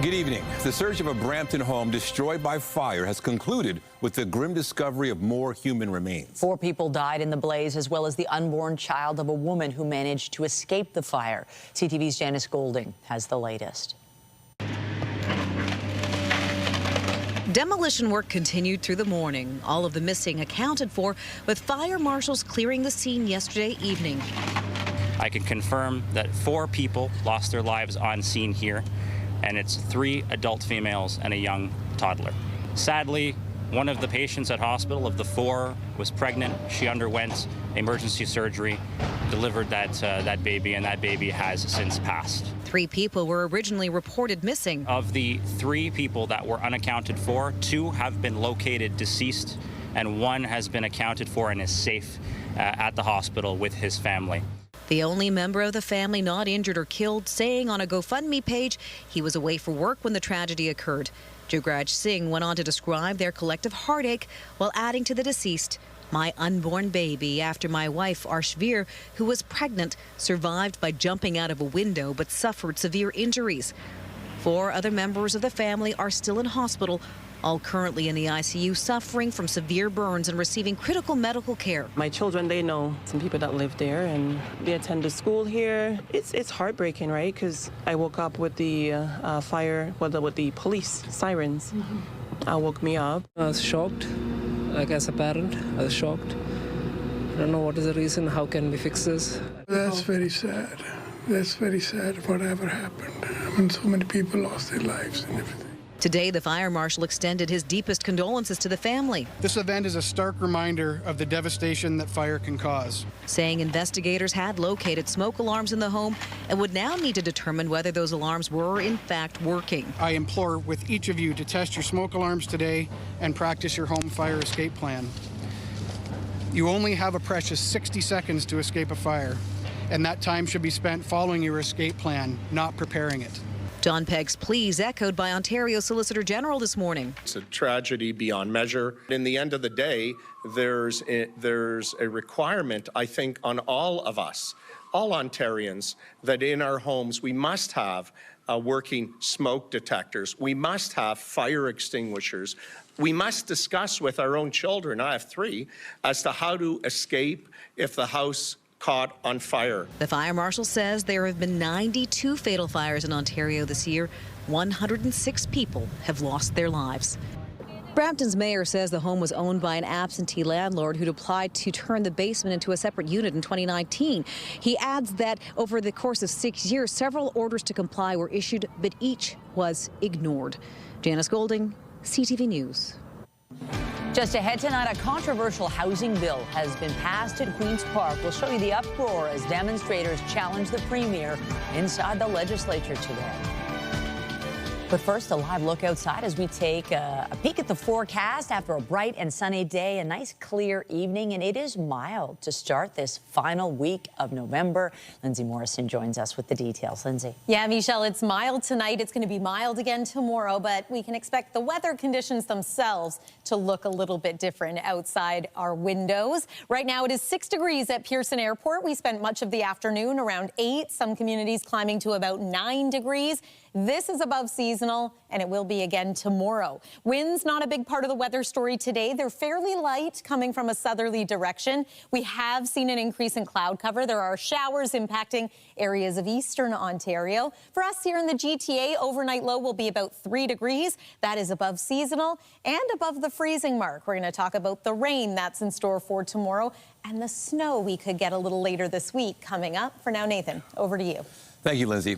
Good evening. The search of a Brampton home destroyed by fire has concluded with the grim discovery of more human remains. 4 people died in the blaze, as well as the unborn child of a woman who managed to escape the fire. CTV's Janice Golding has the latest. Demolition work continued through the morning. All of the missing accounted for, with fire marshals clearing the scene yesterday evening. I can confirm that 4 people lost their lives on scene here, and it's 3 adult females and a young toddler. Sadly, one of the patients at hospital of the 4 was pregnant. She underwent emergency surgery, delivered that baby, and that baby has since passed. 3 people were originally reported missing. Of the 3 people that were unaccounted for, 2 have been located deceased, and 1 has been accounted for and is safe at the hospital with his family. The only member of the family not injured or killed saying on a GoFundMe page he was away for work when the tragedy occurred. Jugraj Singh went on to describe their collective heartache while adding to the deceased, "My unborn baby," after my wife Arshveer, who was pregnant, survived by jumping out of a window but suffered severe injuries. 4 other members of the family are still in hospital, all currently in the ICU suffering from severe burns and receiving critical medical care. My children, they know some people that live there and they attend the school here. It's heartbreaking, right? Because I woke up with the fire, with the police sirens. Woke me up. I was shocked. Like as a parent, I was shocked. I don't know what is the reason, how can we fix this? That's very sad. That's very sad whatever happened. I mean, so many people lost their lives and everything. Today, the fire marshal extended his deepest condolences to the family. This event is a stark reminder of the devastation that fire can cause. Saying investigators had located smoke alarms in the home and would now need to determine whether those alarms were in fact working. I implore with each of you to test your smoke alarms today and practice your home fire escape plan. You only have a precious 60 seconds to escape a fire, and that time should be spent following your escape plan, not preparing it. John Pegg's pleas echoed by Ontario Solicitor General this morning. It's a tragedy beyond measure. In the end of the day, there's a requirement, I think, on all of us, all Ontarians, that in our homes we must have working smoke detectors. We must have fire extinguishers. We must discuss with our own children, I have 3, as to how to escape if the house caught on fire. The fire marshal says there have been 92 fatal fires in Ontario this year. 106 people have lost their lives. Brampton's mayor says the home was owned by an absentee landlord who'd applied to turn the basement into a separate unit in 2019. He adds that over the course of 6 years, several orders to comply were issued, but each was ignored. Janice Golding, CTV News. Just ahead tonight, a controversial housing bill has been passed at Queen's Park. We'll show you the uproar as demonstrators challenge the Premier inside the legislature today. But first, a live look outside as we take a peek at the forecast after a bright and sunny day, a nice clear evening, and it is mild to start this final week of November. Lindsay Morrison joins us with the details. Lindsay. Yeah, Michelle, it's mild tonight. It's going to be mild again tomorrow, but we can expect the weather conditions themselves to look a little bit different outside our windows. Right now, it is 6 degrees at Pearson Airport. We spent much of the afternoon around 8, some communities climbing to about 9 degrees. This is above seasonal, and it will be again tomorrow. Winds not a big part of the weather story today. They're fairly light, coming from a southerly direction. We have seen an increase in cloud cover. There are showers impacting areas of eastern Ontario. For us here in the GTA, overnight low will be about 3 degrees. That is above seasonal and above the freezing mark. We're going to talk about the rain that's in store for tomorrow and the snow we could get a little later this week coming up. For now, Nathan, over to you. Thank you, Lindsay.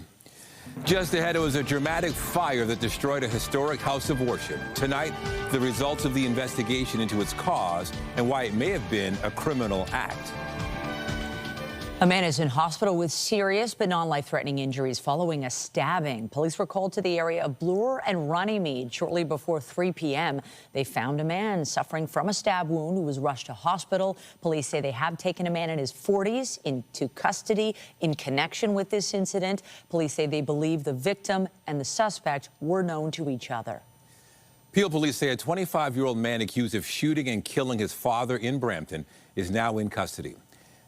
Just ahead, it was a dramatic fire that destroyed a historic house of worship. Tonight, the results of the investigation into its cause and why it may have been a criminal act. A man is in hospital with serious but non-life-threatening injuries following a stabbing. Police were called to the area of Bloor and Runnymede shortly before 3 p.m. They found a man suffering from a stab wound who was rushed to hospital. Police say they have taken a man in his 40s into custody in connection with this incident. Police say they believe the victim and the suspect were known to each other. Peel police say a 25-year-old man accused of shooting and killing his father in Brampton is now in custody.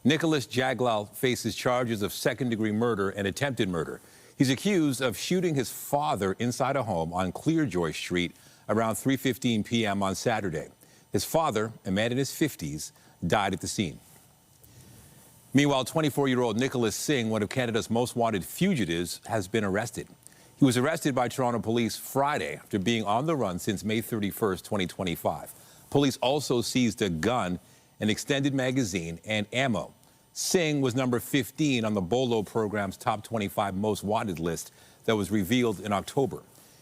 Nicholas Jaglal faces charges of second-degree murder and attempted murder. He's accused of shooting his father inside a home on Clearjoy Street around 3:15 p.m. on Saturday. His father, a man in his 50s, died at the scene. Meanwhile, 24-year-old Nicholas Singh, one of Canada's most wanted fugitives, has been arrested. He was arrested by Toronto police Friday after being on the run since May 31st, 2025. Police also seized a gun, an extended magazine, and ammo. Singh was number 15 on the Bolo program's top 25 most wanted list that was revealed in October.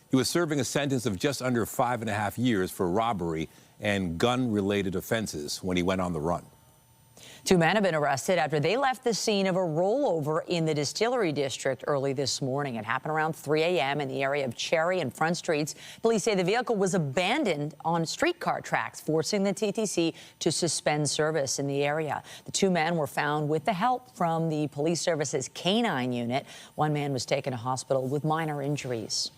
He was serving a sentence of just under 5.5 years for robbery and gun-related offenses when he went on the run. 2 men have been arrested after they left the scene of a rollover in the Distillery District early this morning. It happened around 3 a.m. in the area of Cherry and Front Streets. Police say the vehicle was abandoned on streetcar tracks, forcing the TTC to suspend service in the area. The 2 men were found with the help from the police service's canine unit. 1 man was taken to hospital with minor injuries.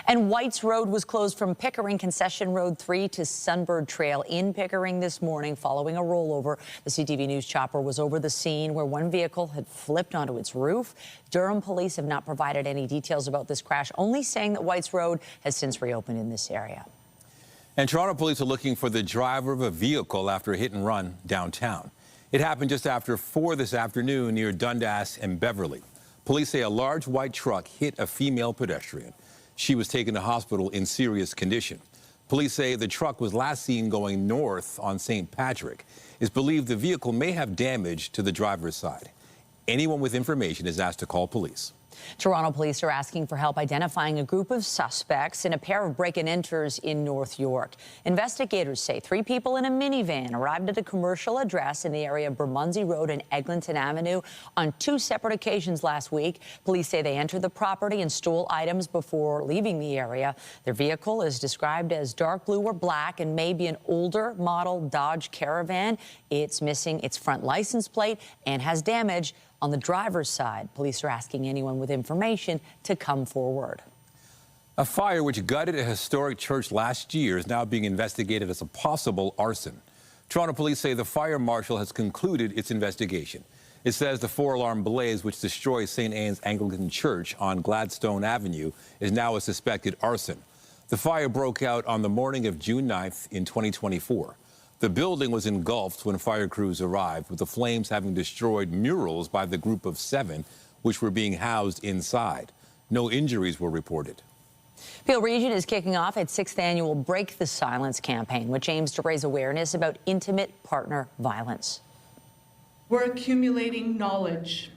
And White's Road was closed from Pickering Concession Road 3 to Sunbird Trail in Pickering this morning following a rollover. The CTV News chopper was over the scene where 1 vehicle had flipped onto its roof. Durham police have not provided any details about this crash, only saying that White's Road has since reopened in this area. And Toronto police are looking for the driver of a vehicle after a hit and run downtown. It happened just after 4 this afternoon near Dundas and Beverly. Police say a large white truck hit a female pedestrian. She was taken to hospital in serious condition. Police say the truck was last seen going north on St. Patrick. It's believed the vehicle may have damage to the driver's side. Anyone with information is asked to call police. Toronto police are asking for help identifying a group of suspects in a pair of break-and-enters in North York. Investigators say 3 people in a minivan arrived at a commercial address in the area of Bermondsey Road and Eglinton Avenue on 2 separate occasions last week. Police say they entered the property and stole items before leaving the area. Their vehicle is described as dark blue or black and may be an older model Dodge Caravan. It's missing its front license plate and has damage on the driver's side. Police are asking anyone with information to come forward. A fire which gutted a historic church last year is now being investigated as a possible arson. Toronto police say the fire marshal has concluded its investigation. It says the 4-alarm blaze which destroyed St. Anne's Anglican Church on Gladstone Avenue is now a suspected arson. The fire broke out on the morning of June 9th in 2024. The building was engulfed when fire crews arrived, with the flames having destroyed murals by the group of 7, which were being housed inside. No injuries were reported. Peel Region is kicking off its 6th annual Break the Silence campaign, which aims to raise awareness about intimate partner violence. We're accumulating knowledge.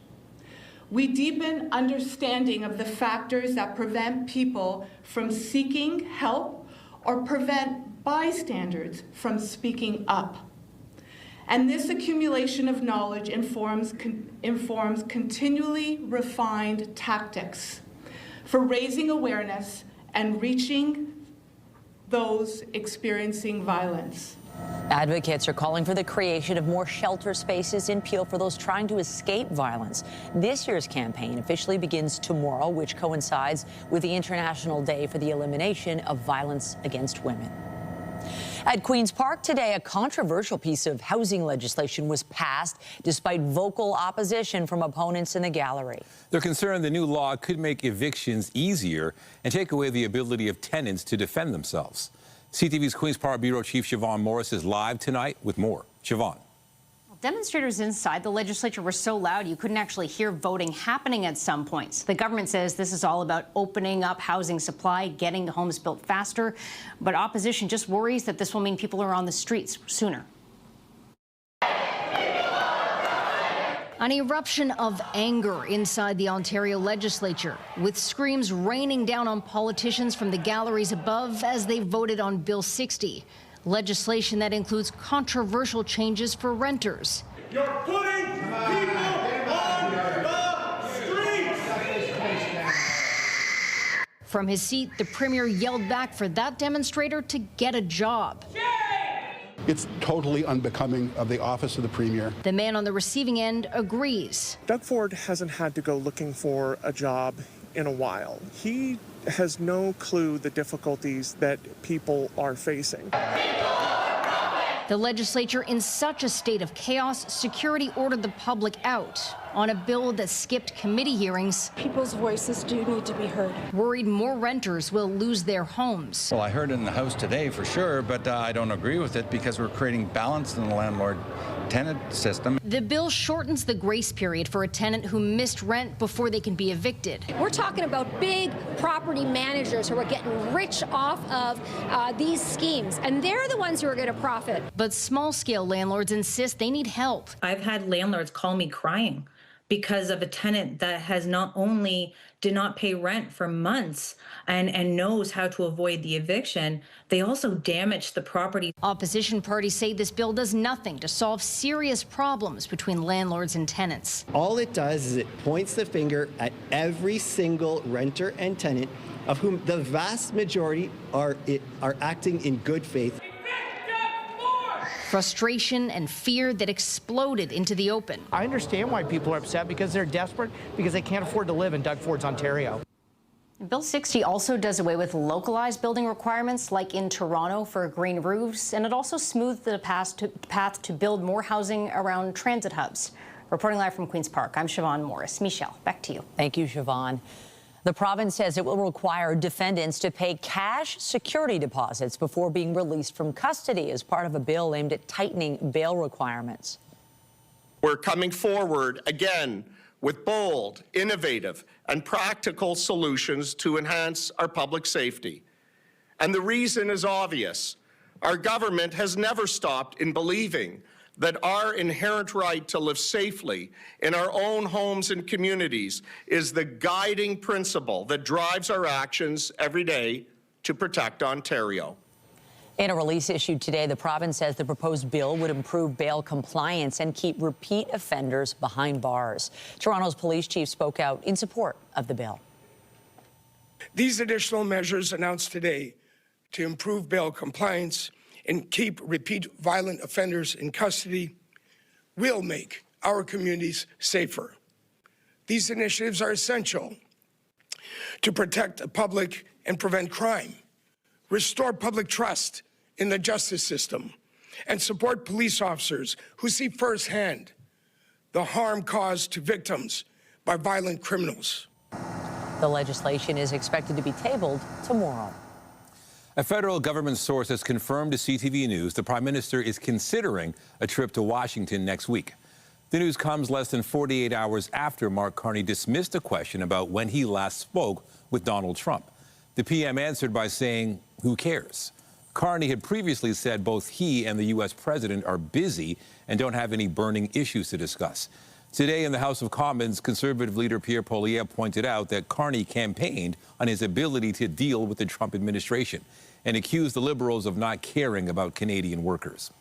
We deepen understanding of the factors that prevent people from seeking help or prevent bystanders from speaking up. And this accumulation of knowledge informs continually refined tactics for raising awareness and reaching those experiencing violence. Advocates are calling for the creation of more shelter spaces in Peel for those trying to escape violence. This year's campaign officially begins tomorrow, which coincides with the International Day for the Elimination of Violence Against Women. At Queen's Park today, a controversial piece of housing legislation was passed despite vocal opposition from opponents in the gallery. They're concerned the new law could make evictions easier and take away the ability of tenants to defend themselves. CTV's Queen's Park Bureau Chief Siobhan Morris is live tonight with more. Siobhan. Demonstrators inside the legislature were so loud you couldn't actually hear voting happening at some points. The government says this is all about opening up housing supply, getting the homes built faster, but opposition just worries that this will mean people are on the streets sooner. An eruption of anger inside the Ontario legislature, with screams raining down on politicians from the galleries above as they voted on Bill 60. Legislation that includes controversial changes for renters. You're putting people on the streets! From his seat, the Premier yelled back for that demonstrator to get a job. It's totally unbecoming of the office of the Premier. The man on the receiving end agrees. Doug Ford hasn't had to go looking for a job in a while. He has no clue the difficulties that people are facing. The legislature in such a state of chaos, security ordered the public out on a bill that skipped committee hearings. People's voices do need to be heard. Worried more renters will lose their homes. Well, I heard it in the House today for sure, but I don't agree with it because we're creating balance in the landlord-tenant system. The bill shortens the grace period for a tenant who missed rent before they can be evicted. We're talking about big property managers who are getting rich off of these schemes, and they're the ones who are going to profit. But small-scale landlords insist they need help. I've had landlords call me crying because of a tenant that has not only did not pay rent for months and knows how to avoid the eviction, they also damaged the property. Opposition parties say this bill does nothing to solve serious problems between landlords and tenants. All it does is it points the finger at every single renter and tenant, of whom the vast majority are acting in good faith. Frustration and fear that exploded into the open. I understand why people are upset, because they're desperate, because they can't afford to live in Doug Ford's Ontario. Bill 60 also does away with localized building requirements like in Toronto for green roofs, and it also smoothed the path to build more housing around transit hubs. Reporting live from Queen's Park, I'm Siobhan Morris. Michelle, back to you. Thank you, Siobhan. The province says it will require defendants to pay cash security deposits before being released from custody as part of a bill aimed at tightening bail requirements. We're coming forward again with bold, innovative, and practical solutions to enhance our public safety. And the reason is obvious. Our government has never stopped in believing that our inherent right to live safely in our own homes and communities is the guiding principle that drives our actions every day to protect Ontario. In a release issued today, the province says the proposed bill would improve bail compliance and keep repeat offenders behind bars. Toronto's police chief spoke out in support of the bill. These additional measures announced today to improve bail compliance and keep repeat violent offenders in custody will make our communities safer. These initiatives are essential to protect the public and prevent crime, restore public trust in the justice system, and support police officers who see firsthand the harm caused to victims by violent criminals. The legislation is expected to be tabled tomorrow. A federal government source has confirmed to CTV News the Prime Minister is considering a trip to Washington next week. The news comes less than 48 hours after McCartney dismissed a question about when he last spoke with Donald Trump. The PM answered by saying, "Who cares?" Carney had previously said both he and the U.S. president are busy and don't have any burning issues to discuss. Today in the House of Commons, Conservative leader Pierre Poilievre pointed out that Carney campaigned on his ability to deal with the Trump administration and accused the Liberals of not caring about Canadian workers.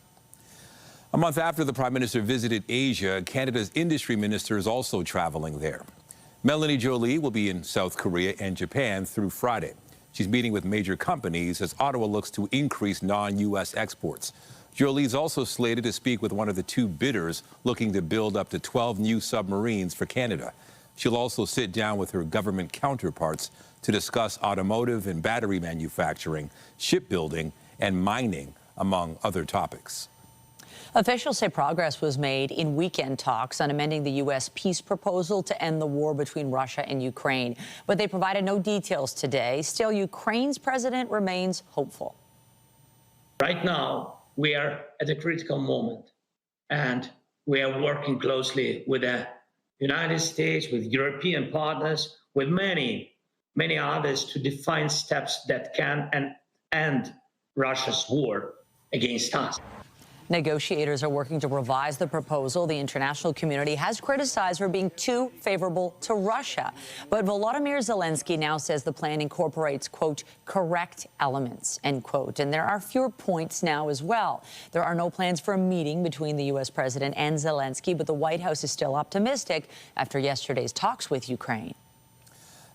A month after the Prime Minister visited Asia, Canada's industry minister is also traveling there. Melanie Joly will be in South Korea and Japan through Friday. She's meeting with major companies as Ottawa looks to increase non-U.S. exports. Joly's also slated to speak with one of the two bidders looking to build up to 12 new submarines for Canada. She'll also sit down with her government counterparts to discuss automotive and battery manufacturing, shipbuilding, and mining, among other topics. Officials say progress was made in weekend talks on amending the U.S. peace proposal to end the war between Russia and Ukraine. But they provided no details today. Still, Ukraine's president remains hopeful. Right now, we are at a critical moment, and we are working closely with the United States, with European partners, with many others to define steps that can end Russia's war against us. Negotiators are working to revise the proposal. The international community has criticized for being too favorable to Russia. But Volodymyr Zelensky now says the plan incorporates, quote, correct elements, end quote. And there are fewer points now as well. There are no plans for a meeting between the U.S. president and Zelensky, but the White House is still optimistic after yesterday's talks with Ukraine.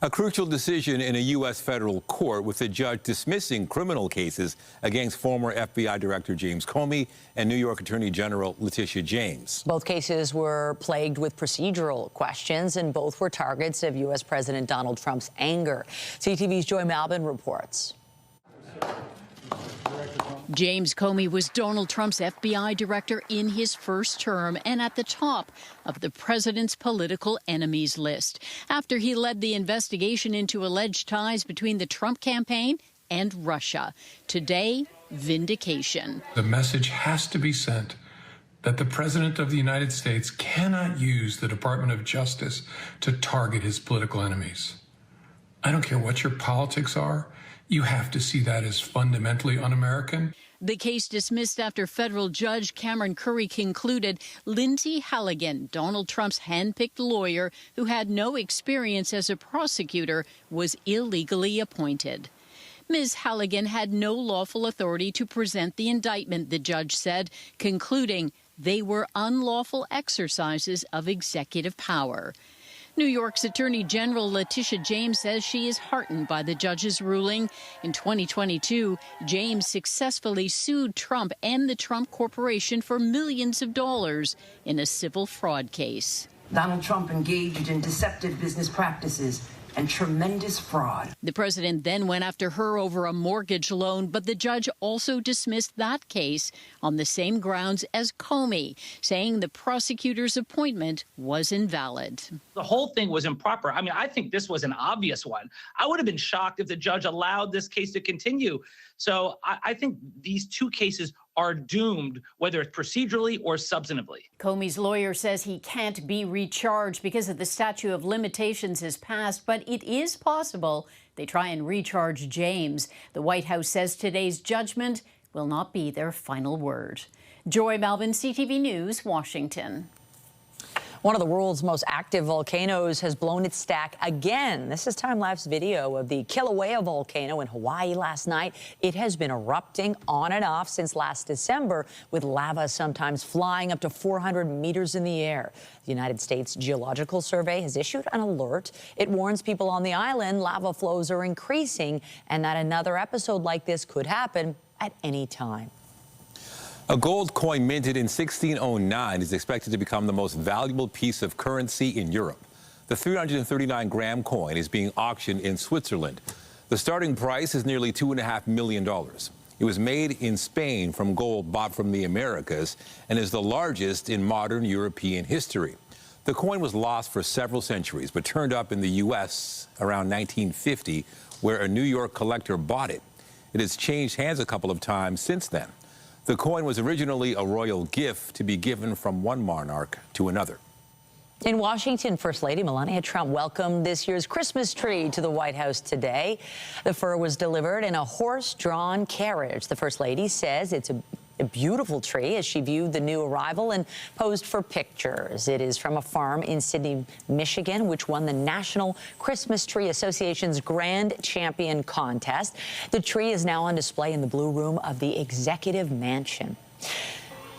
A crucial decision in a U.S. federal court with the judge dismissing criminal cases against former FBI Director James Comey and New York Attorney General Letitia James. Both cases were plagued with procedural questions, and both were targets of U.S. President Donald Trump's anger. CTV's Joy Malbin reports. James Comey was Donald Trump's FBI director in his first term and at the top of the president's political enemies list after he led the investigation into alleged ties between the Trump campaign and Russia. Today, vindication. The message has to be sent that the President of the United States cannot use the Department of Justice to target his political enemies. I don't care what your politics are. You have to see that as fundamentally un-American. The case dismissed after federal judge Cameron Curry concluded Lindsay Halligan, Donald Trump's handpicked lawyer who had no experience as a prosecutor, was illegally appointed. Ms. Halligan had no lawful authority to present the indictment, the judge said, concluding they were unlawful exercises of executive power. New York's Attorney General Letitia James says she is heartened by the judge's ruling. In 2022, James successfully sued Trump and the Trump Corporation for millions of dollars in a civil fraud case. Donald Trump engaged in deceptive business practices and tremendous fraud. The president then went after her over a mortgage loan, but the judge also dismissed that case on the same grounds as Comey, saying the prosecutor's appointment was invalid. The whole thing was improper. I mean, I think this was an obvious one. I would have been shocked if the judge allowed this case to continue. So I think these two cases are doomed, whether it's procedurally or substantively. Comey's lawyer says he can't be recharged because of the statute of limitations has passed, but it is possible they try and recharge James. The White House says today's judgment will not be their final word. Joy Melvin, CTV News, Washington. One of the world's most active volcanoes has blown its stack again. This is time-lapse video of the Kilauea volcano in Hawaii last night. It has been erupting on and off since last December, with lava sometimes flying up to 400 meters in the air. The United States Geological Survey has issued an alert. It warns people on the island lava flows are increasing and that another episode like this could happen at any time. A gold coin minted in 1609 is expected to become the most valuable piece of currency in Europe. The 339-gram coin is being auctioned in Switzerland. The starting price is nearly $2.5 million. It was made in Spain from gold bought from the Americas and is the largest in modern European history. The coin was lost for several centuries, but turned up in the U.S. around 1950, where a New York collector bought it. It has changed hands a couple of times since then. The coin was originally a royal gift to be given from one monarch to another. In Washington, First Lady Melania Trump welcomed this year's Christmas tree to the White House today. The fur was delivered in a horse-drawn carriage. The First Lady says it's a beautiful tree as she viewed the new arrival and posed for pictures. It is from a farm in Sydney, Michigan, which won the National Christmas Tree Association's Grand Champion contest. The tree is now on display in the Blue Room of the Executive Mansion.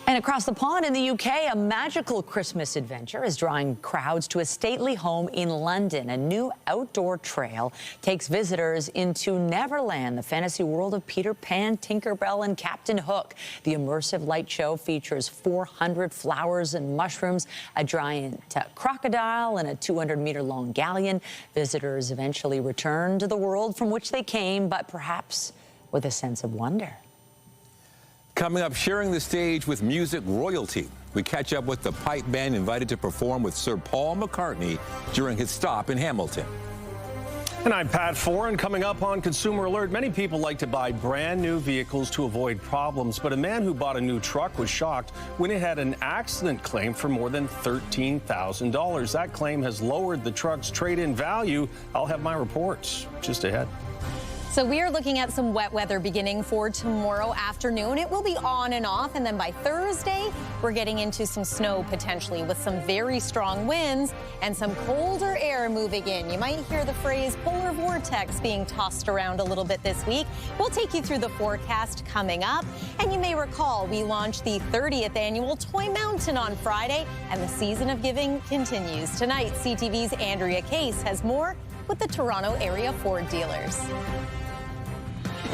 And across the pond in the UK, a magical Christmas adventure is drawing crowds to a stately home in London. A new outdoor trail takes visitors into Neverland, the fantasy world of Peter Pan, Tinkerbell, and Captain Hook. The immersive light show features 400 flowers and mushrooms, a giant crocodile, and a 200-meter-long galleon. Visitors eventually return to the world from which they came, but perhaps with a sense of wonder. Coming up, sharing the stage with music royalty. We catch up with the pipe band invited to perform with Sir Paul McCartney during his stop in Hamilton. And I'm Pat Foran. Coming up on Consumer Alert, many people like to buy brand new vehicles to avoid problems, but a man who bought a new truck was shocked when it had an accident claim for more than $13,000. That claim has lowered the truck's trade-in value. I'll have my reports just ahead. So we are looking at some wet weather beginning for tomorrow afternoon. It will be on and off, and then by Thursday, we're getting into some snow potentially with some very strong winds and some colder air moving in. You might hear the phrase polar vortex being tossed around a little bit this week. We'll take you through the forecast coming up. And you may recall we launched the 30th annual Toy Mountain on Friday, and the season of giving continues. Tonight, CTV's Andrea Case has more with the Toronto area Ford dealers.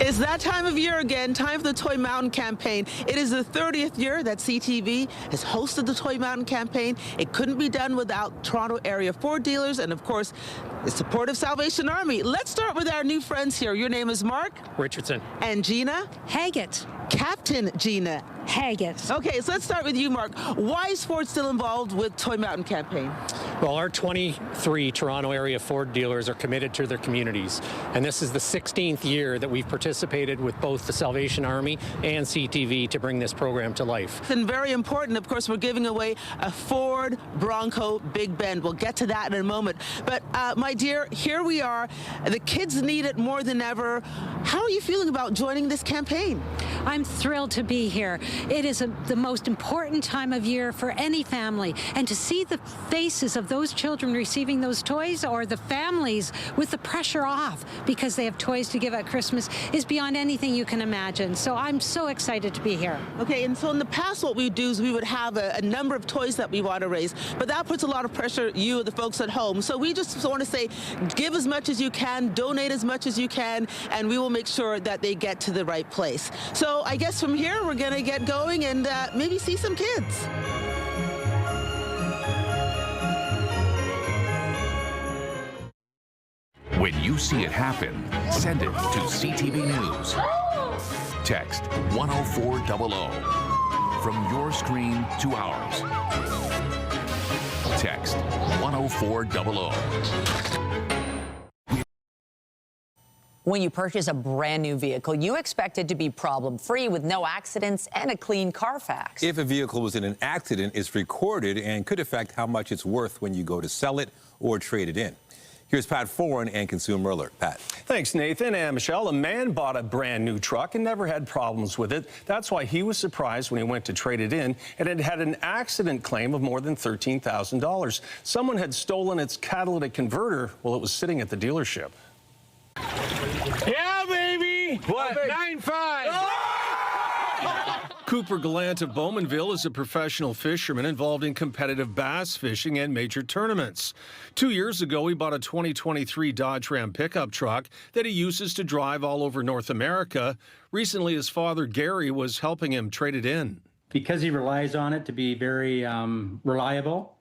It's that time of year again, time for the Toy Mountain campaign. It is the 30th year that CTV has hosted the Toy Mountain campaign. It couldn't be done without Toronto area Ford dealers and, of course, the support of Salvation Army. Let's start with our new friends here. Your name is Mark? Richardson. And Gina? Haggett. Captain Gina Haggis. Okay, so let's start with you, Mark. Why is Ford still involved with Toy Mountain campaign? Well, our 23 Toronto area Ford dealers are committed to their communities, and this is the 16th year that we've participated with both the Salvation Army and CTV to bring this program to life. It's been very important. Of course, we're giving away a Ford Bronco Big Bend. We'll get to that in a moment. But my dear, here we are. The kids need it more than ever. How are you feeling about joining this campaign? I'm thrilled to be here. It is the most important time of year for any family, and to see the faces of those children receiving those toys, or the families with the pressure off because they have toys to give at Christmas, is beyond anything you can imagine. So I'm so excited to be here. Okay, and so in the past what we would do is we would have a number of toys that we want to raise, but that puts a lot of pressure on you, the folks at home. So we just want to say, give as much as you can, donate as much as you can, and we will make sure that they get to the right place. So I guess from here we're going to get going and maybe see some kids. When you see it happen, send it to CTV News. Text 10400. From your screen to ours. Text 10400. When you purchase a brand new vehicle, you expect it to be problem-free with no accidents and a clean Carfax. If a vehicle was in an accident, it's recorded and could affect how much it's worth when you go to sell it or trade it in. Here's Pat Foran and Consumer Alert. Pat. Thanks, Nathan and Michelle. A man bought a brand new truck and never had problems with it. That's why he was surprised when he went to trade it in, and it had an accident claim of more than $13,000. Someone had stolen its catalytic converter while it was sitting at the dealership. Yeah, baby! What? 9.5! Cooper Gallant of Bowmanville is a professional fisherman involved in competitive bass fishing and major tournaments. 2 years ago, he bought a 2023 Dodge Ram pickup truck that he uses to drive all over North America. Recently, his father, Gary, was helping him trade it in. Because he relies on it to be very reliable,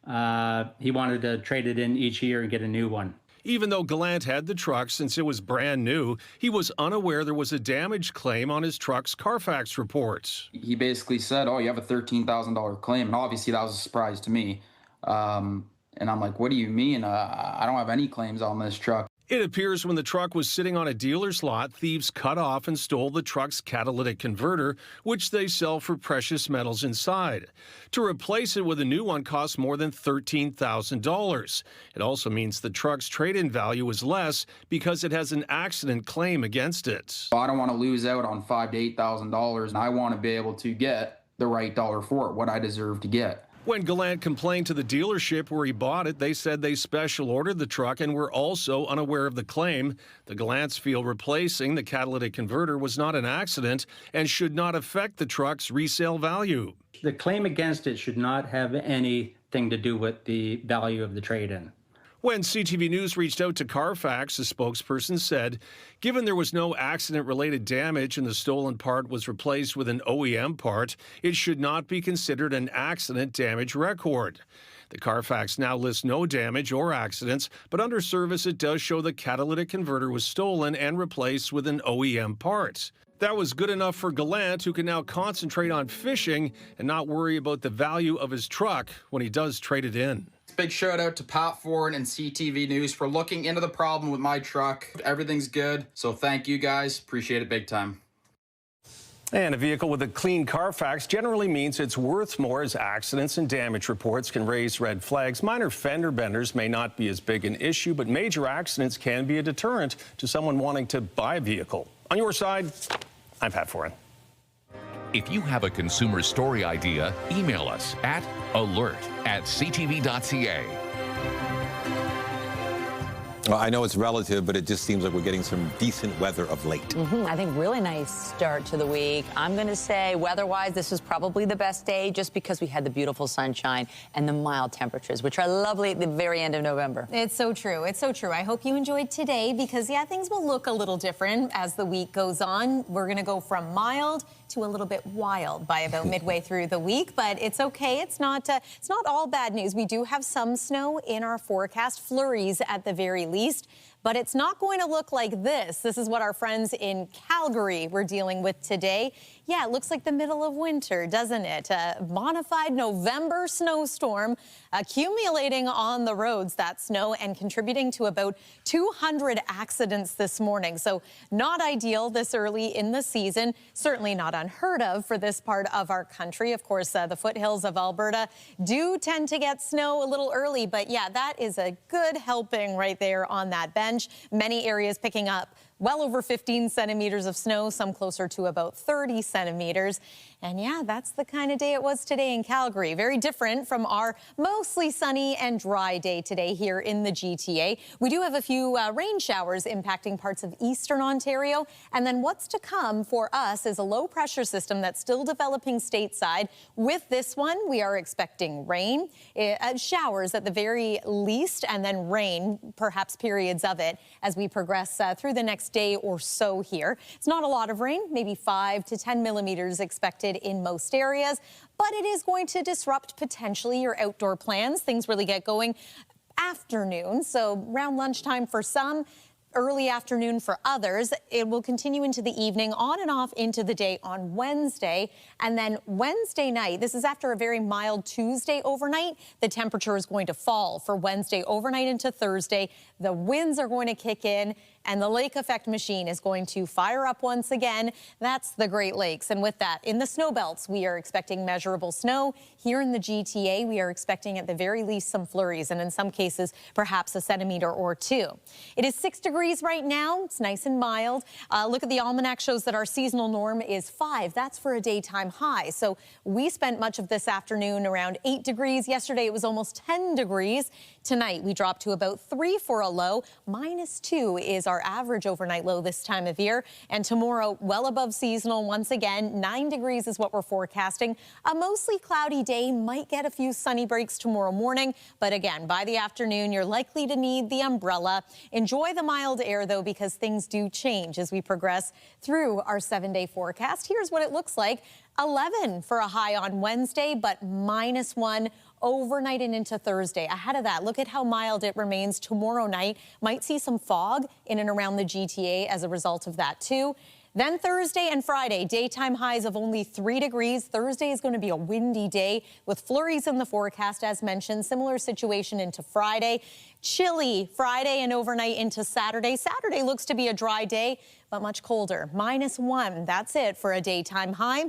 he wanted to trade it in each year and get a new one. Even though Gallant had the truck since it was brand new, he was unaware there was a damage claim on his truck's Carfax reports. He basically said, oh, you have a $13,000 claim. And obviously that was a surprise to me. And I'm like, what do you mean? I don't have any claims on this truck. It appears when the truck was sitting on a dealer's lot, thieves cut off and stole the truck's catalytic converter, which they sell for precious metals inside. To replace it with a new one costs more than $13,000. It also means the truck's trade-in value is less because it has an accident claim against it. I don't want to lose out on $5,000 to $8,000, and I want to be able to get the right dollar for it, what I deserve to get. When Gallant complained to the dealership where he bought it, they said they special ordered the truck and were also unaware of the claim. The Gallants feel replacing the catalytic converter was not an accident and should not affect the truck's resale value. The claim against it should not have anything to do with the value of the trade-in. When CTV News reached out to Carfax, the spokesperson said, given there was no accident-related damage and the stolen part was replaced with an OEM part, it should not be considered an accident damage record. The Carfax now lists no damage or accidents, but under service it does show the catalytic converter was stolen and replaced with an OEM part. That was good enough for Gallant, who can now concentrate on fishing and not worry about the value of his truck when he does trade it in. Big shout out to Pat Foran and CTV News for looking into the problem with my truck. Everything's good, so thank you guys. Appreciate it big time. And a vehicle with a clean Carfax generally means it's worth more, as accidents and damage reports can raise red flags. Minor fender benders may not be as big an issue, but major accidents can be a deterrent to someone wanting to buy a vehicle. On your side, I'm Pat Foran. If you have a consumer story idea, email us at alert@ctv.ca. Well, I know it's relative, but it just seems like we're getting some decent weather of late. I think really nice start to the week. I'm going to say weather-wise, this was probably the best day just because we had the beautiful sunshine and the mild temperatures, which are lovely at the very end of November. It's so true. It's so true. I hope you enjoyed today because, yeah, things will look a little different as the week goes on. We're going to go from mild to a little bit wild by about midway through the week, but it's okay. It's not all bad news. We do have some snow in our forecast, flurries at the very least, but it's not going to look like this. This is what our friends in Calgary were dealing with today. Yeah, it looks like the middle of winter, doesn't it? A bona fide November snowstorm accumulating on the roads, that snow, and contributing to about 200 accidents this morning. So not ideal this early in the season, certainly not unheard of for this part of our country. Of course, the foothills of Alberta do tend to get snow a little early, but yeah, that is a good helping right there on that bench. Many areas picking up well over 15 centimeters of snow, some closer to about 30 centimeters. And yeah, that's the kind of day it was today in Calgary. Very different from our mostly sunny and dry day today here in the GTA. We do have a few rain showers impacting parts of eastern Ontario. And then what's to come for us is a low pressure system that's still developing stateside. With this one, we are expecting rain, showers at the very least, and then rain, perhaps periods of it, as we progress through the next day or so here. It's not a lot of rain, maybe 5 to 10 millimeters expected in most areas, but it is going to disrupt potentially your outdoor plans. Things really get going afternoon, so around lunchtime for some, early afternoon for others. It will continue into the evening, on and off into the day on Wednesday. And then Wednesday night, this is after a very mild Tuesday overnight, the temperature is going to fall for Wednesday overnight into Thursday. The winds are going to kick in, and the lake effect machine is going to fire up once again. That's the Great Lakes. And with that, in the snow belts, we are expecting measurable snow. Here in the GTA, we are expecting at the very least some flurries, and in some cases, perhaps a centimeter or two. It is 6 degrees right now. It's nice and mild. Look at the almanac, shows that our seasonal norm is 5. That's for a daytime high. So we spent much of this afternoon around 8 degrees. Yesterday, it was almost 10 degrees. Tonight, we dropped to about 3 for a low. -2 is our average overnight low this time of year. And tomorrow, well above seasonal once again. 9 degrees is what we're forecasting. A mostly cloudy day, might get a few sunny breaks tomorrow morning. But again, by the afternoon, you're likely to need the umbrella. Enjoy the mild air, though, because things do change as we progress through our 7-day forecast. Here's what it looks like. 11 for a high on Wednesday, but -1 overnight and into Thursday. Ahead of that, look at how mild it remains tomorrow night. Might see some fog in and around the GTA as a result of that, too. Then Thursday and Friday, daytime highs of only 3 degrees. Thursday is going to be a windy day with flurries in the forecast, as mentioned. Similar situation into Friday. Chilly Friday and overnight into Saturday. Saturday looks to be a dry day, but much colder. -1. That's it for a daytime high.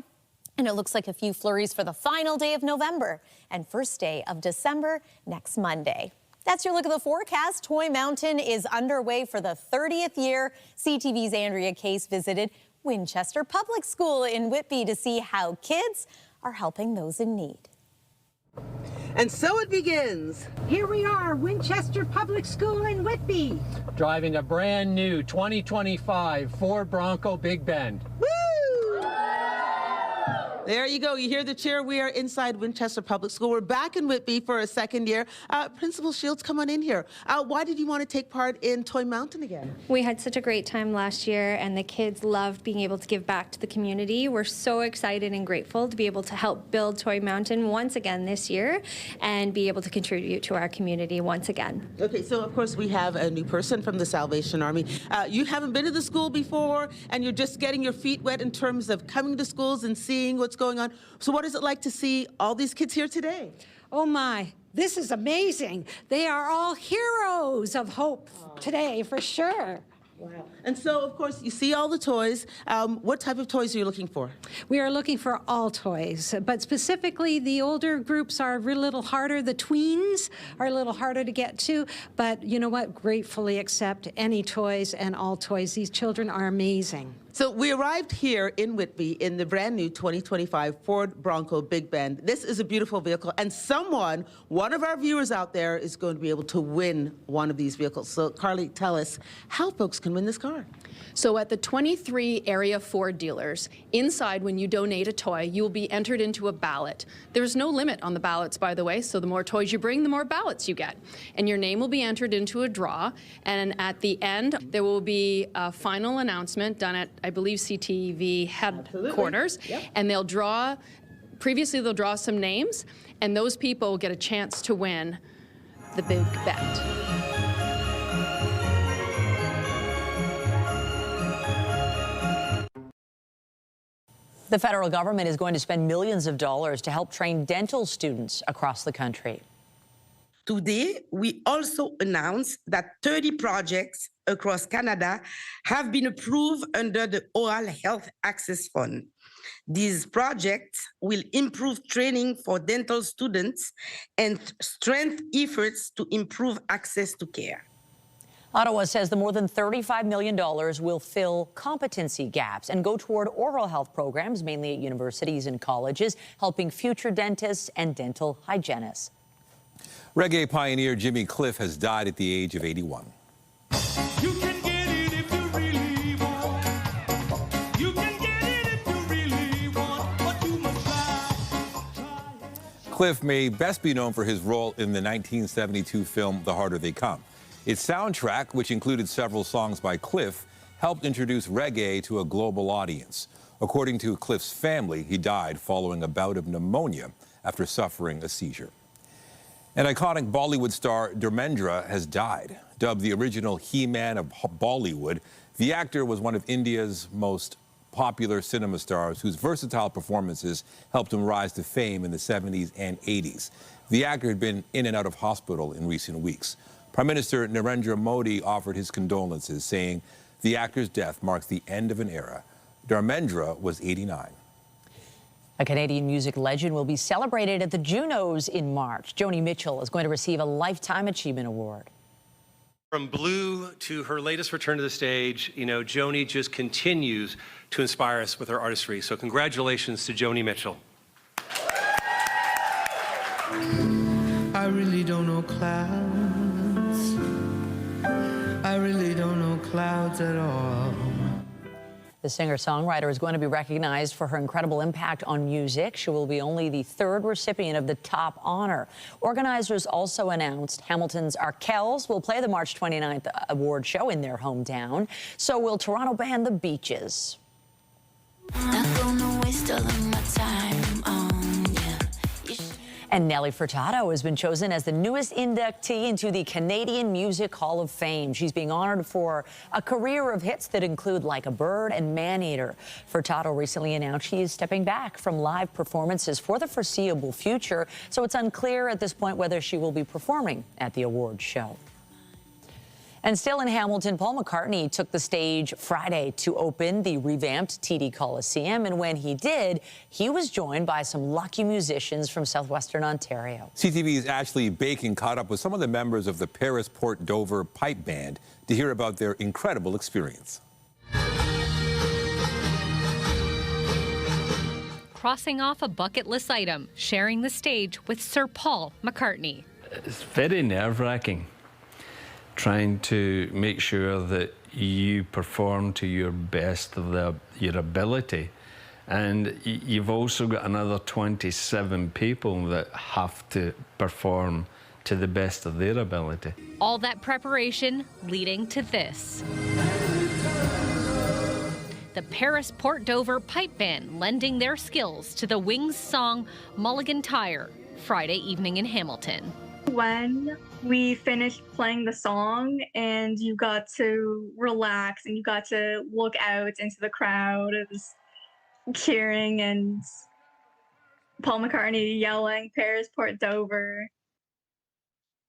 And it looks like a few flurries for the final day of November and first day of December next Monday. That's your look at the forecast. Toy Mountain is underway for the 30th year. CTV's Andrea Case visited Winchester Public School in Whitby to see how kids are helping those in need. And so it begins. Here we are, Winchester Public School in Whitby. Driving a brand new 2025 Ford Bronco Big Bend. There you go. You hear the cheer. We are inside Winchester Public School. We're back in Whitby for a second year. Principal Shields, come on in here. Why did you want to take part in Toy Mountain again? We had such a great time last year, and the kids loved being able to give back to the community. We're so excited and grateful to be able to help build Toy Mountain once again this year and be able to contribute to our community once again. Okay, so of course we have a new person from the Salvation Army. You haven't been to the school before, and you're just getting your feet wet in terms of coming to schools and seeing what's going on. So what is it like to see all these kids here today? Oh my, this is amazing. They are all heroes of hope today, for sure. Wow. And so, of course, you see all the toys. What type of toys are you looking for? We are looking for all toys, but specifically the older groups are a little harder. The tweens are a little harder to get to, but you know what? Gratefully accept any toys and all toys. These children are amazing. So we arrived here in Whitby in the brand new 2025 Ford Bronco Big Bend. This is a beautiful vehicle, and one of our viewers out there is going to be able to win one of these vehicles. So Carly, tell us how folks can win this car. So at the 23 area Ford dealers, inside when you donate a toy, you will be entered into a ballot. There's no limit on the ballots, by the way, so the more toys you bring, the more ballots you get. And your name will be entered into a draw, and at the end, there will be a final announcement done at, I believe, CTV headquarters, and they'll draw some names, and those people will get a chance to win the big bet. The federal government is going to spend millions of dollars to help train dental students across the country. Today, we also announced that 30 projects across Canada have been approved under the Oral Health Access Fund. These projects will improve training for dental students and strengthen efforts to improve access to care. Ottawa says the more than $35 million will fill competency gaps and go toward oral health programs, mainly at universities and colleges, helping future dentists and dental hygienists. Reggae pioneer Jimmy Cliff has died at the age of 81. You can get it if you really want. You can get it if you really want, but you must try. Cliff may best be known for his role in the 1972 film The Harder They Come. Its soundtrack, which included several songs by Cliff, helped introduce reggae to a global audience. According to Cliff's family, he died following a bout of pneumonia after suffering a seizure. An iconic Bollywood star, Dharmendra, has died. Dubbed the original He-Man of Bollywood, the actor was one of India's most popular cinema stars whose versatile performances helped him rise to fame in the 70s and 80s. The actor had been in and out of hospital in recent weeks. Prime Minister Narendra Modi offered his condolences, saying the actor's death marks the end of an era. Dharmendra was 89. A Canadian music legend will be celebrated at the Junos in March. Joni Mitchell is going to receive a Lifetime Achievement Award. From Blue to her latest return to the stage, Joni just continues to inspire us with her artistry. So congratulations to Joni Mitchell. I really don't know clouds. I really don't know clouds at all. The singer-songwriter is going to be recognized for her incredible impact on music. She will be only the third recipient of the top honor. Organizers also announced Hamilton's Arkells will play the March 29th award show in their hometown. So will Toronto band The Beaches. Not gonna waste all of my time on you. And Nelly Furtado has been chosen as the newest inductee into the Canadian Music Hall of Fame. She's being honored for a career of hits that include Like a Bird and Man-Eater. Furtado recently announced she is stepping back from live performances for the foreseeable future, so it's unclear at this point whether she will be performing at the awards show. And still in Hamilton, Paul McCartney took the stage Friday to open the revamped TD Coliseum. And when he did, he was joined by some lucky musicians from southwestern Ontario. CTV's Ashley Bacon caught up with some of the members of the Paris Port Dover Pipe Band to hear about their incredible experience. Crossing off a bucket list item, sharing the stage with Sir Paul McCartney. It's very nerve-wracking, trying to make sure that you perform to your best of your ability. And you've also got another 27 people that have to perform to the best of their ability. All that preparation leading to this. The Paris Port Dover Pipe Band lending their skills to the Wings song Mulligan Tire, Friday evening in Hamilton. When we finished playing the song and you got to relax and you got to look out into the crowd, it was cheering and Paul McCartney yelling Paris Port Dover.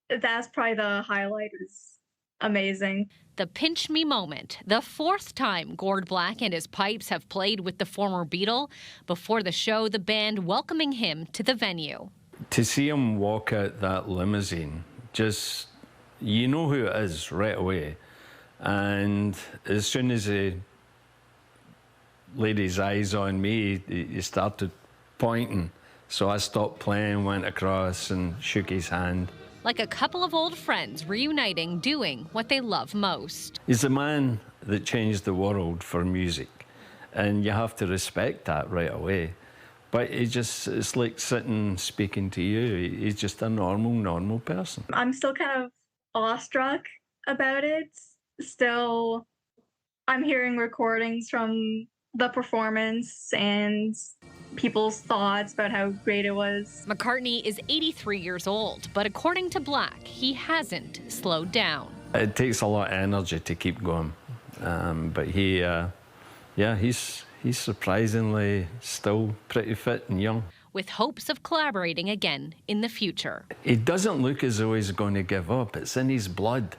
That's probably the highlight. It was amazing. The pinch me moment, the fourth time Gord Black and his pipes have played with the former Beatle. Before the show, the band welcoming him to the venue. To see him walk out that limousine, just, you know who it is right away. And as soon as he laid his eyes on me, he started pointing. So I stopped playing, went across and shook his hand. Like a couple of old friends reuniting, doing what they love most. He's the man that changed the world for music. And you have to respect that right away. But it's like sitting speaking to you. He's just a normal person. I'm still kind of awestruck about it. Still, I'm hearing recordings from the performance and people's thoughts about how great it was. McCartney is 83 years old, but according to Black, he hasn't slowed down. It takes a lot of energy to keep going. But he's he's surprisingly still pretty fit and young. with hopes of collaborating again in the future. He doesn't look as though he's going to give up. It's in his blood.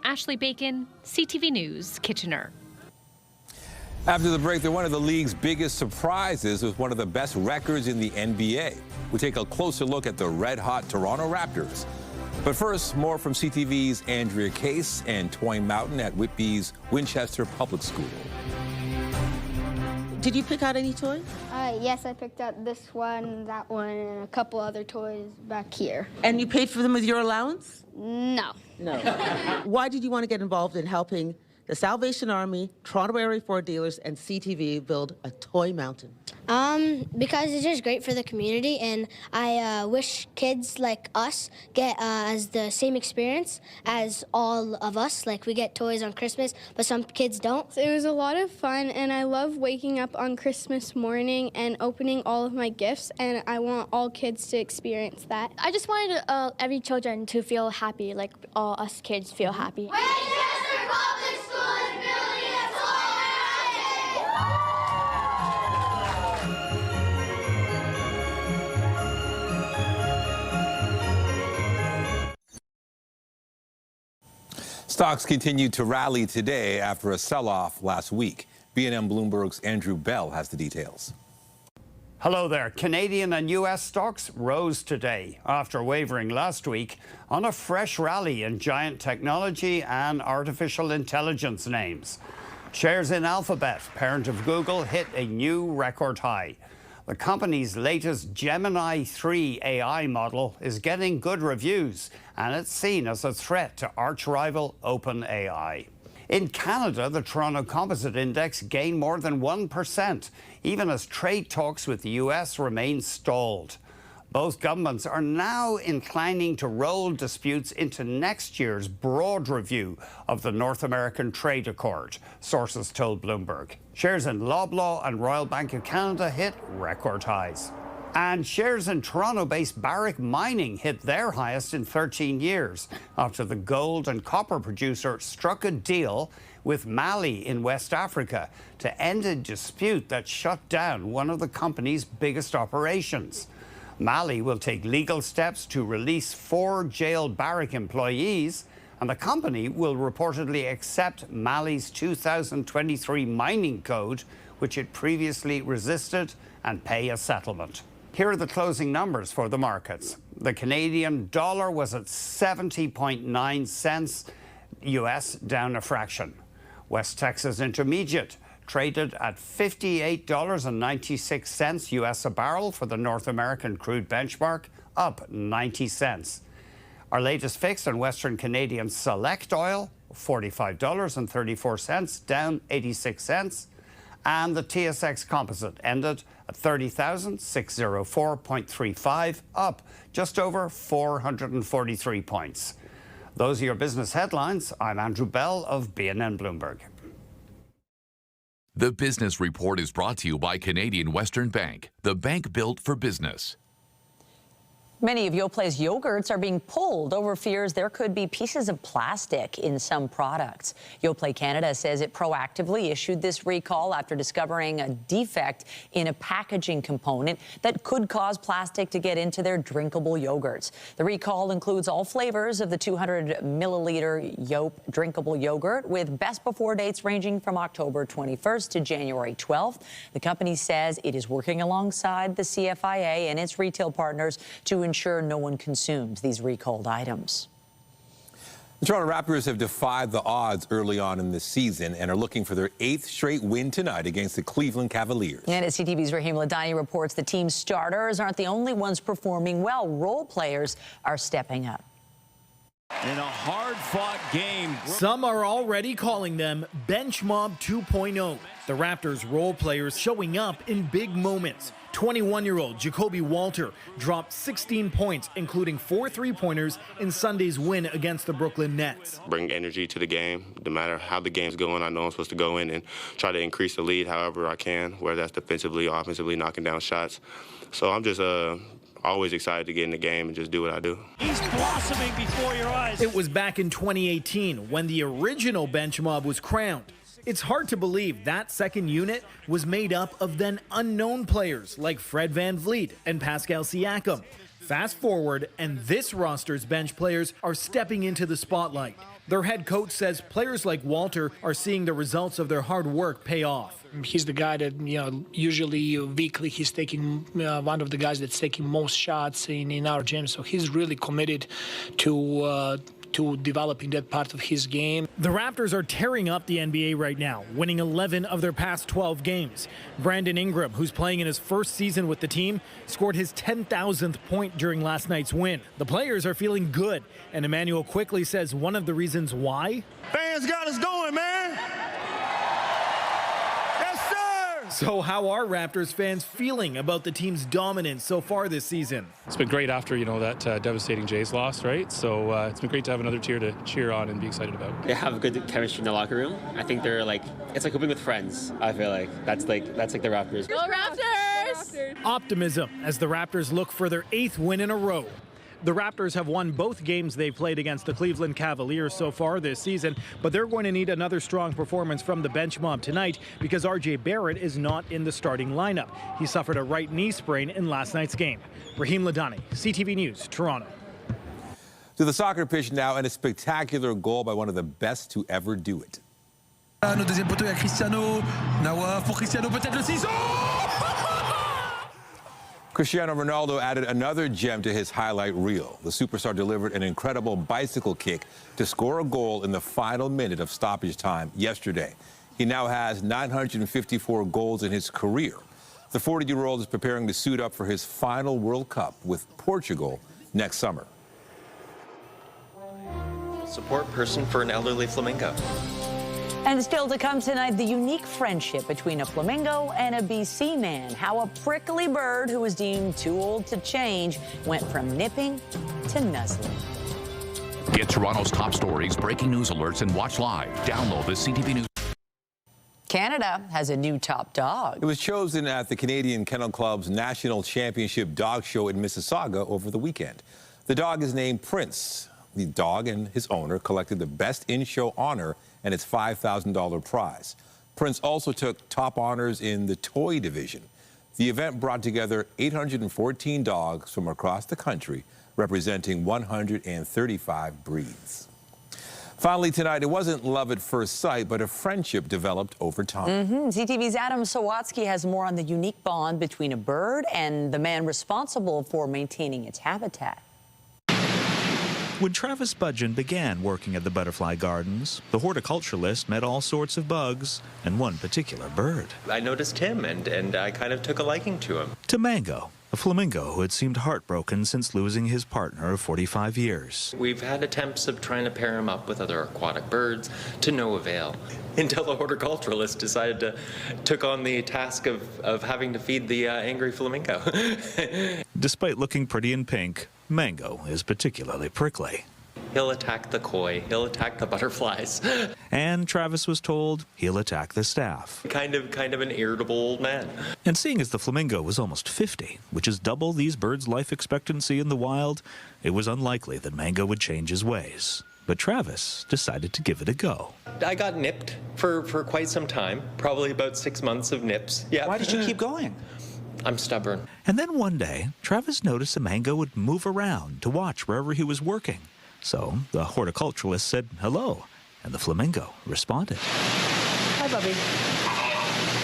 Ashley Bacon, CTV News, Kitchener. After the break, they're one of the league's biggest surprises with one of the best records in the NBA. We take a closer look at the red-hot Toronto Raptors. But first, more from CTV's Andrea Case and Toy Mountain at Whitby's Winchester Public School. Did you pick out any toys? Yes, I picked out this one, that one, and a couple other toys back here. And you paid for them with your allowance? No. No. Why did you want to get involved in helping the Salvation Army, Toronto Area 4 dealers, and CTV build a toy mountain? Because it's just great for the community, and I wish kids like us get as the same experience as all of us. Like, we get toys on Christmas, but some kids don't. It was a lot of fun, and I love waking up on Christmas morning and opening all of my gifts, and I want all kids to experience that. I just wanted every children to feel happy, like all us kids feel happy. Stocks continued to rally today after a sell-off last week. B&M Bloomberg's Andrew Bell has the details. Hello there. Canadian and U.S. stocks rose today after wavering last week on a fresh rally in giant technology and artificial intelligence names. Shares in Alphabet, parent of Google, hit a new record high. The company's latest Gemini 3 AI model is getting good reviews, and it's seen as a threat to arch-rival OpenAI. In Canada, the Toronto Composite Index gained more than 1%, even as trade talks with the U.S. remain stalled. Both governments are now inclining to roll disputes into next year's broad review of the North American Trade Accord, sources told Bloomberg. Shares in Loblaw and Royal Bank of Canada hit record highs. And shares in Toronto-based Barrick Mining hit their highest in 13 years after the gold and copper producer struck a deal with Mali in West Africa to end a dispute that shut down one of the company's biggest operations. Mali will take legal steps to release 4 jailed Barrick employees, and the company will reportedly accept Mali's 2023 mining code, which it previously resisted, and pay a settlement. Here are the closing numbers for the markets. The Canadian dollar was at 70.9 cents US, down a fraction. West Texas Intermediate traded at $58.96 US a barrel for the North American crude benchmark, up 90 cents. Our latest fix on Western Canadian Select Oil, $45.34, down 86 cents. And the TSX Composite ended at 30,604.35, up just over 443 points. Those are your business headlines. I'm Andrew Bell of B&N Bloomberg. The Business Report is brought to you by Canadian Western Bank, the bank built for business. Many of Yoplay's yogurts are being pulled over fears there could be pieces of plastic in some products. Yoplait Canada says it proactively issued this recall after discovering a defect in a packaging component that could cause plastic to get into their drinkable yogurts. The recall includes all flavors of the 200-milliliter Yop drinkable yogurt, with best before dates ranging from October 21st to January 12th. The company says it is working alongside the CFIA and its retail partners to ensure no one consumes these recalled items. The Toronto Raptors have defied the odds early on in this season and are looking for their 8th straight win tonight against the Cleveland Cavaliers. And as CTV's Rahim Ladani reports, the team's starters aren't the only ones performing well. Role players are stepping up. In a hard-fought game, some are already calling them Bench Mob 2.0. The Raptors' role players showing up in big moments. 21-year-old Jacoby Walter dropped 16 points, including 4 three-pointers in Sunday's win against the Brooklyn Nets. Bring energy to the game. No matter how the game's going, I know I'm supposed to go in and try to increase the lead however I can, whether that's defensively or offensively, knocking down shots. So I'm just always excited to get in the game and just do what I do. He's blossoming before your eyes. It was back in 2018 when the original bench mob was crowned. It's hard to believe that second unit was made up of then unknown players like Fred VanVleet and Pascal Siakam. Fast forward, and this roster's bench players are stepping into the spotlight. Their head coach says players like Walter are seeing the results of their hard work pay off. He's the guy that, usually weekly he's taking one of the guys that's taking most shots in our gym. So he's really committed to developing that part of his game. The Raptors are tearing up the NBA right now, winning 11 of their past 12 games. Brandon Ingram, who's playing in his first season with the team, scored his 10,000th point during last night's win. The players are feeling good, and Emmanuel quickly says one of the reasons why? Fans got us going, man. So how are Raptors fans feeling about the team's dominance so far this season? It's been great after, that devastating Jays loss, right? So it's been great to have another tier to cheer on and be excited about. They have good chemistry in the locker room. I think they're it's like hooping with friends. I feel like that's like the Raptors. Go Raptors! Optimism as the Raptors look for their 8th win in a row. The Raptors have won both games they've played against the Cleveland Cavaliers so far this season, but they're going to need another strong performance from the bench mob tonight because R.J. Barrett is not in the starting lineup. He suffered a right knee sprain in last night's game. Raheem Ladani, CTV News, Toronto. To the soccer pitch now, and a spectacular goal by one of the best to ever do it. Notre deuxième poteau, il y a Cristiano. Nawaf pour Cristiano, peut-être le 6. Cristiano Ronaldo added another gem to his highlight reel. The superstar delivered an incredible bicycle kick to score a goal in the final minute of stoppage time yesterday. He now has 954 goals in his career. The 40-year-old is preparing to suit up for his final World Cup with Portugal next summer. Support person for an elderly flamingo. And still to come tonight, the unique friendship between a flamingo and a BC man. How a prickly bird who was deemed too old to change went from nipping to nuzzling. Get Toronto's top stories, breaking news alerts, and watch live. Download the CTV News. Canada has a new top dog. It was chosen at the Canadian Kennel Club's National Championship Dog Show in Mississauga over the weekend. The dog is named Prince. The dog and his owner collected the Best in Show honor and its $5,000 prize. Prince also took top honors in the toy division. The event brought together 814 dogs from across the country, representing 135 breeds. Finally tonight, it wasn't love at first sight, but a friendship developed over time. CTV's Adam Sawatsky has more on the unique bond between a bird and the man responsible for maintaining its habitat. When Travis Budgeon began working at the Butterfly Gardens, the horticulturalist met all sorts of bugs and one particular bird. I noticed him, and I kind of took a liking to him. To Mango, a flamingo who had seemed heartbroken since losing his partner of 45 years. We've had attempts of trying to pair him up with other aquatic birds to no avail, until the horticulturalist took on the task of having to feed the angry flamingo. Despite looking pretty in pink, Mango is particularly prickly. He'll attack the koi, he'll attack the butterflies. And Travis was told he'll attack the staff. Kind of an irritable old man. And seeing as the flamingo was almost 50, which is double these birds' life expectancy in the wild, it was unlikely that Mango would change his ways. But Travis decided to give it a go. I got nipped for quite some time, probably about 6 months of nips. Yeah. Why did you keep going? I'm stubborn. And then one day, Travis noticed a mango would move around to watch wherever he was working. So the horticulturalist said hello, and the flamingo responded. Hi, Bubby.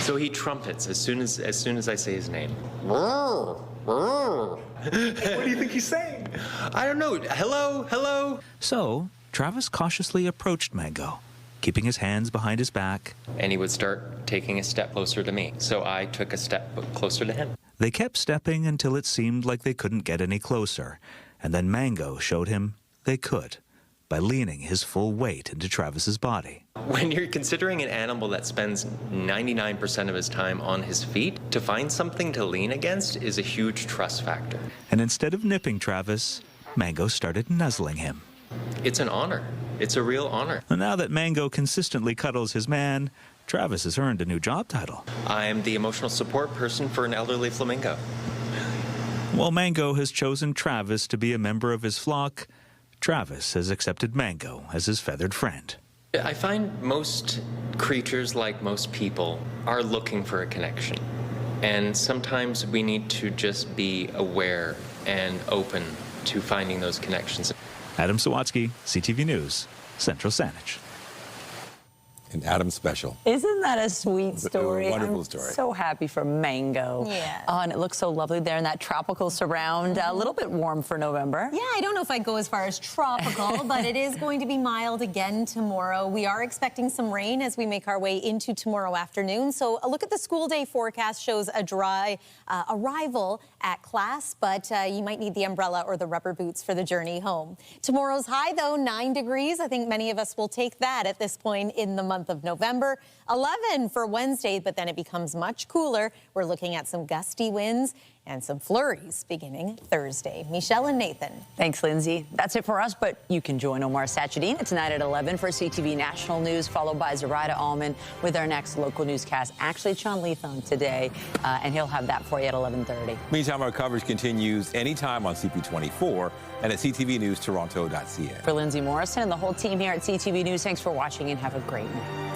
So he trumpets as soon as I say his name. What do you think he's saying? I don't know. Hello, hello. So Travis cautiously approached Mango, keeping his hands behind his back. And he would start taking a step closer to me. So I took a step closer to him. They kept stepping until it seemed like they couldn't get any closer. And then Mango showed him they could by leaning his full weight into Travis's body. When you're considering an animal that spends 99% of his time on his feet, to find something to lean against is a huge trust factor. And instead of nipping Travis, Mango started nuzzling him. It's an honor. It's a real honor. And now that Mango consistently cuddles his man, Travis has earned a new job title. I'm the emotional support person for an elderly flamingo. While Mango has chosen Travis to be a member of his flock, Travis has accepted Mango as his feathered friend. I find most creatures, like most people, are looking for a connection. And sometimes we need to just be aware and open to finding those connections. Adam Sawatsky, CTV News, Central Saanich. An Adam special. Isn't that a sweet story? A wonderful I'm story. So happy for Mango. Yeah. Oh, and it looks so lovely there in that tropical surround. A little bit warm for November. Yeah, I don't know if I'd go as far as tropical, but it is going to be mild again tomorrow. We are expecting some rain as we make our way into tomorrow afternoon. So a look at the school day forecast shows a dry arrival at class, but you might need the umbrella or the rubber boots for the journey home. Tomorrow's high, though, 9 degrees. I think many of us will take that at this point in the month of November. 11 for Wednesday, but then it becomes much cooler. We're looking at some gusty winds and some flurries beginning Thursday. Michelle and Nathan. Thanks, Lindsay. That's it for us, but you can join Omar Sachedina tonight at 11 for CTV National News, followed by Zoraida Allman with our next local newscast. Actually, Sean Leathon today, and he'll have that for you at 11:30. Meantime, our coverage continues anytime on CP24 and at ctvnewstoronto.ca. For Lindsay Morrison and the whole team here at CTV News, thanks for watching and have a great night.